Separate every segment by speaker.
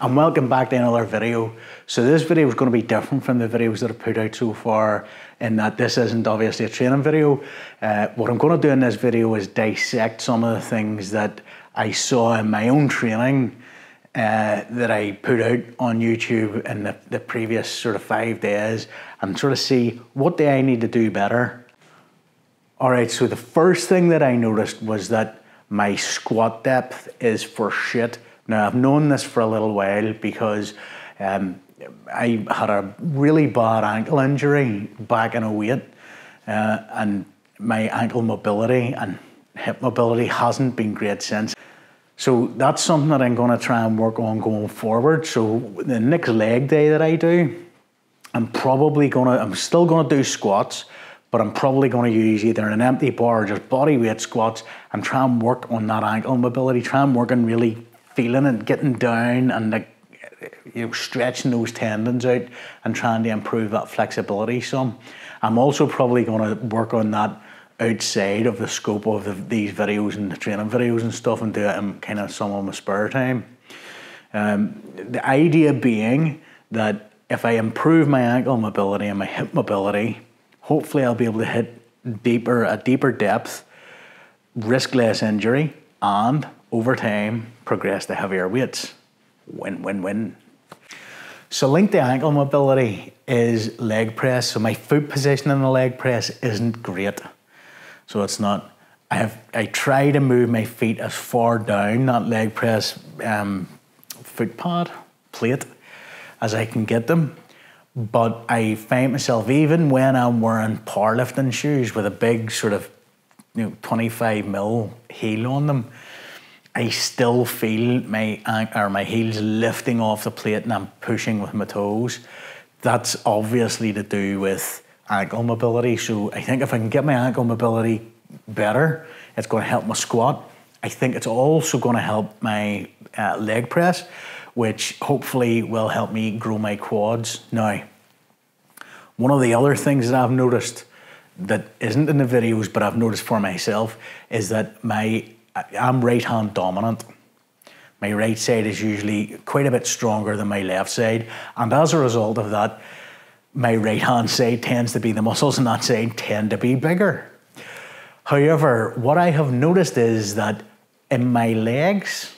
Speaker 1: And welcome back to another video. So this video is going to be different from the videos that I've put out so far in that this isn't obviously a training video. What I'm going to do in this video is dissect some of the things that I saw in my own training that I put out on YouTube in the previous sort of 5 days and sort of see what do I need to do better. Alright, so the first thing that I noticed was that my squat depth is for shit. Now, I've known this for a little while because I had a really bad ankle injury back in 2008 and my ankle mobility and hip mobility hasn't been great since. So that's something that I'm going to try and work on going forward. So the next leg day that I do, I'm still going to do squats, but I'm probably going to use either an empty bar or just body weight squats and try and work on that ankle mobility, try and work on really feeling it, getting down and stretching those tendons out and trying to improve that flexibility some. I'm also probably going to work on that outside of the scope of these videos and the training videos and stuff and do it in kind of some of my spare time. The idea being that if I improve my ankle mobility and my hip mobility, hopefully I'll be able to hit a deeper depth, risk less injury, and over time progress to heavier weights. Win, win, win. So linked to ankle mobility is leg press. So my foot position in the leg press isn't great. So it's not, I try to move my feet as far down that leg press foot pad, plate, as I can get them. But I find myself, even when I'm wearing powerlifting shoes with a big sort of 25mm heel on them, I still feel my heels lifting off the plate and I'm pushing with my toes. That's obviously to do with ankle mobility. So I think if I can get my ankle mobility better, it's going to help my squat. I think it's also going to help my leg press, which hopefully will help me grow my quads. Now, one of the other things that I've noticed that isn't in the videos, but I've noticed for myself, is that I'm right hand dominant. My right side is usually quite a bit stronger than my left side. And as a result of that, my right hand side tends to be, the muscles on that side tend to be bigger. However, what I have noticed is that in my legs,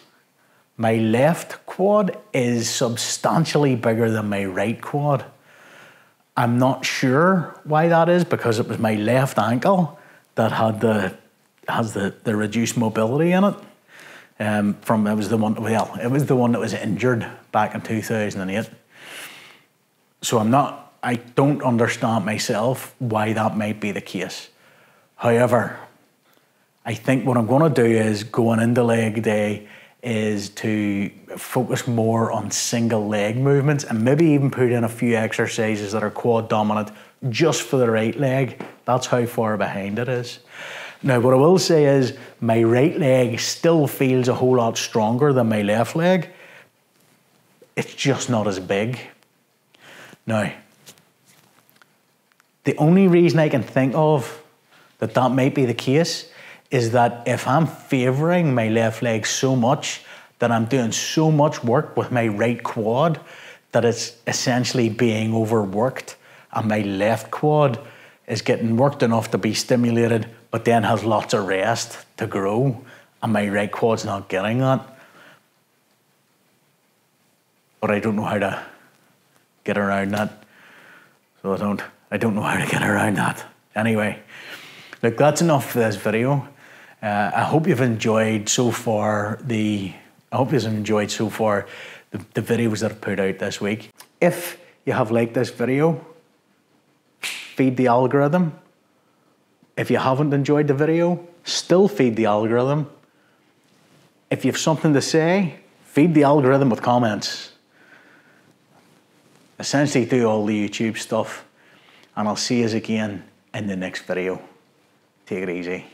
Speaker 1: my left quad is substantially bigger than my right quad. I'm not sure why that is, because it was my left ankle that has the reduced mobility in it. It was the one that was injured back in 2008. So I don't understand myself why that might be the case. However, I think what I'm going to do is, going into leg day, is to focus more on single leg movements and maybe even put in a few exercises that are quad dominant just for the right leg. That's how far behind it is. Now, what I will say is my right leg still feels a whole lot stronger than my left leg. It's just not as big. Now, the only reason I can think of that might be the case is that if I'm favouring my left leg so much that I'm doing so much work with my right quad that it's essentially being overworked, and my left quad is getting worked enough to be stimulated but then has lots of rest to grow, and my right quad's not getting that. But I don't know how to get around that. So I don't know how to get around that. Anyway, look, that's enough for this video. I hope you've enjoyed so far the videos that I've put out this week. If you have liked this video, feed the algorithm. If you haven't enjoyed the video, still feed the algorithm. If you have something to say, feed the algorithm with comments. Essentially do all the YouTube stuff, and I'll see you again in the next video. Take it easy.